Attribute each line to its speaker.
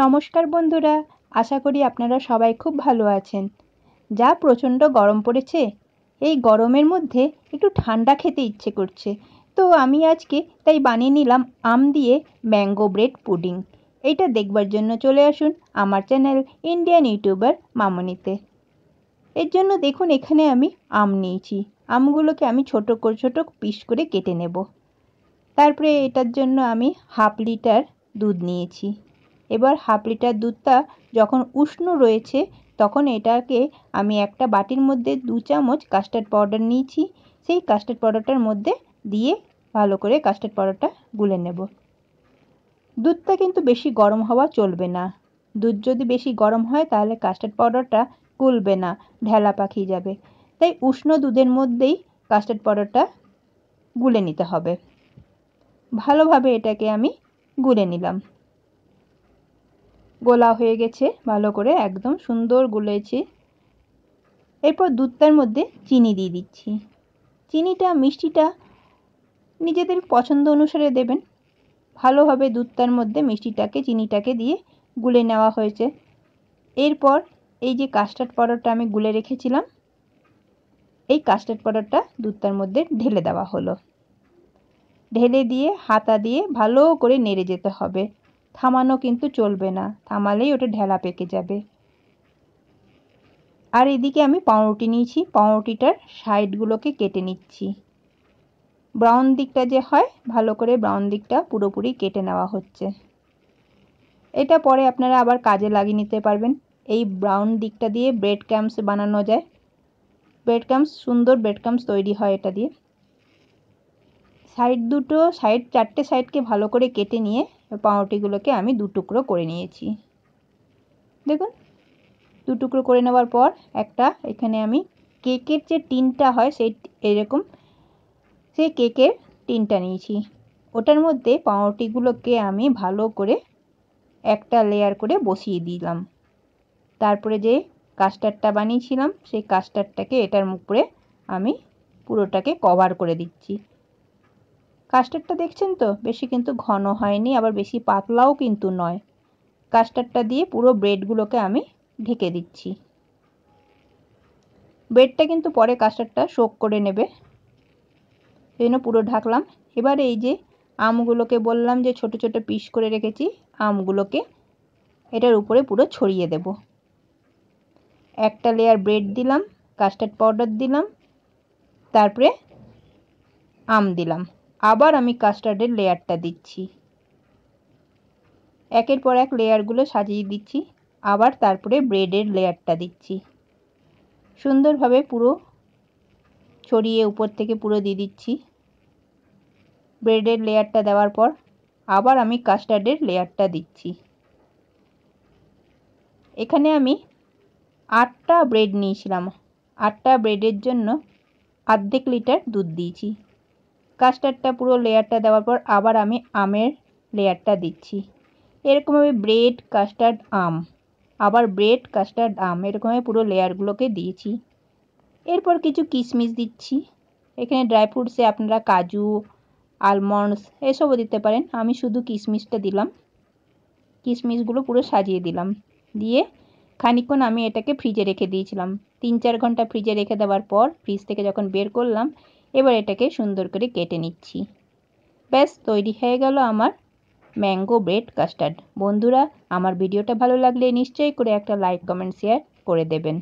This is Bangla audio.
Speaker 1: নমস্কার বন্ধুরা, আশা করি আপনারা সবাই খুব ভালো আছেন। যা প্রচণ্ড গরম পড়েছে, এই গরমের মধ্যে একটু ঠান্ডা খেতে ইচ্ছে করছে। তো আমি আজকে তাই বানিয়ে নিলাম আম দিয়ে ম্যাঙ্গো ব্রেড পুডিং। এইটা দেখবার জন্য চলে আসুন আমার চ্যানেল ইন্ডিয়ান ইউটিউবার মামনিতে। এর জন্য দেখুন এখানে আমি আম নিয়েছি। আমগুলোকে আমি ছোট পিস করে কেটে নেব। তারপরে এটার জন্য আমি 1/2 লিটার দুধ নিয়েছি। এবার 1/2 লিটার দুধটা যখন উষ্ণ রয়েছে তখন এটাকে আমি একটা বাটির মধ্যে 2 চামচ কাস্টার্ড পাউডার নিয়েছি। সেই কাস্টার্ড পাউডারটার মধ্যে দিয়ে ভালো করে কাস্টার্ড পাউডারটা গুলে নেব। দুধটা কিন্তু বেশি গরম হওয়া চলবে না। দুধ যদি বেশি গরম হয় তাহলে কাস্টার্ড পাউডারটা গুলবে না, ঢেলা পাকিয়ে যাবে। তাই উষ্ণ দুধের মধ্যেই কাস্টার্ড পাউডারটা গুলে নিতে হবে। ভালোভাবে এটাকে আমি গুলে নিলাম। গোলা হয়ে গেছে ভালো করে, একদম সুন্দর গুলেছি। এরপর দুধটার মধ্যে চিনি দিয়ে দিচ্ছি। চিনিটা মিষ্টিটা নিজেদের পছন্দ অনুসারে দেবেন। ভালোভাবে দুধটার মধ্যে মিষ্টিটাকে চিনিটাকে দিয়ে গুলে নেওয়া হয়েছে। এরপর এই যে কাস্টার্ড পাউডারটা আমি গুলে রেখেছিলাম, এই কাস্টার্ড পাউডারটা দুধটার মধ্যে ঢেলে দেওয়া হলো। ঢেলে দিয়ে হাতা দিয়ে ভালো করে নেড়ে যেতে হবে, থামানো কিন্তু চলবে না, থামালেই ওটা ঢেলা পেকে যাবে। আর এদিকে আমি পাউরুটি নিয়েছি, পাউরুটিটার সাইডগুলোকে কেটে নিচ্ছি। ব্রাউন দিকটা যে হয়, ভালো করে ব্রাউন দিকটা পুরোপুরি কেটে নেওয়া হচ্ছে। এটা পরে আপনারা আবার কাজে লাগিয়ে নিতে পারবেন। এই ব্রাউন দিকটা দিয়ে ব্রেড ক্রাম্বস বানানো যায়। ব্রেড ক্রাম্বস, সুন্দর ব্রেড ক্রাম্বস তৈরি হয় এটা দিয়ে। চারটে সাইডকে ভালো করে কেটে নিয়ে পাউরুটিগুলোকে আমি 2 টুকরো করে নিয়েছি। দেখুন 2 টুকরো করে নেওয়ার পর একটা এখানে আমি কেকের যে টিনটা হয় এরকম সেই কেকের টিনটা নিয়েছি। ওটার মধ্যে পাউরুটিগুলোকে আমি ভালো করে একটা লেয়ার করে বসিয়ে দিলাম। তারপরে যে কাস্টার্ডটা বানিয়েছিলাম সেই কাস্টার্ডটাকে এটার উপরে আমি পুরোটাকে কভার করে দিচ্ছি। কাস্টার্ডটা দেখছেন তো, বেশি কিন্তু ঘন হয়নি, আবার বেশি পাতলাও কিন্তু নয়। কাস্টার্ডটা দিয়ে পুরো ব্রেডগুলোকে আমি ঢেকে দিচ্ছি। ব্রেডটা কিন্তু পরে কাস্টার্ডটা সোক করে নেবে, সেই জন্য পুরো ঢাকলাম। এবার এই যে আমগুলোকে বললাম যে ছোট ছোট পিস করে রেখেছি, আমগুলোকে এটার উপরে পুরো ছড়িয়ে দেব। একটা লেয়ার ব্রেড দিলাম, কাস্টার্ড পাউডার দিলাম, তারপরে আম দিলাম, আবার আমি কাস্টার্ডের লেয়ারটা দিচ্ছি। একের পর এক লেয়ারগুলো সাজিয়ে দিচ্ছি, আবার তারপরে ব্রেডের লেয়ারটা দিচ্ছি। সুন্দরভাবে পুরো ছড়িয়ে উপর থেকে পুরো দিয়ে দিচ্ছি। ব্রেডের লেয়ারটা দেওয়ার পর আবার আমি কাস্টার্ডের লেয়ারটা দিচ্ছি। এখানে আমি 8টা ব্রেড নিয়েছিলাম। 8টা ব্রেডের জন্য অর্ধেক লিটার দুধ দিয়েছি। কাস্টার্ডটা পুরো লেয়ারটা দেওয়ার পর আবার আমি আমের লেয়ারটা দিচ্ছি। এরকমভাবে ব্রেড, কাস্টার্ড, আম, আবার ব্রেড, কাস্টার্ড, আম, এরকমভাবে পুরো লেয়ারগুলোকে দিয়েছি। এরপর কিছু কিশমিশ দিচ্ছি। এখানে ড্রাই ফ্রুটসে আপনারা কাজু, আলমন্ডস এসবও দিতে পারেন। আমি শুধু কিশমিশটা দিলাম। কিশমিশগুলো পুরো সাজিয়ে দিলাম। দিয়ে খানিকক্ষণ আমি এটাকে ফ্রিজে রেখে দিয়েছিলাম। 3-4 ঘন্টা ফ্রিজে রেখে দেওয়ার পর ফ্রিজ থেকে যখন বের করলাম, এবার এটাকে সুন্দর করে কেটে নিচ্ছি। ব্যাস তৈরি হয়ে গেল আমার ম্যাঙ্গো ব্রেড কাস্টার্ড। বন্ধুরা, আমার ভিডিওটা ভালো লাগলে নিশ্চয়ই করে একটা লাইক, কমেন্ট, শেয়ার করে দেবেন।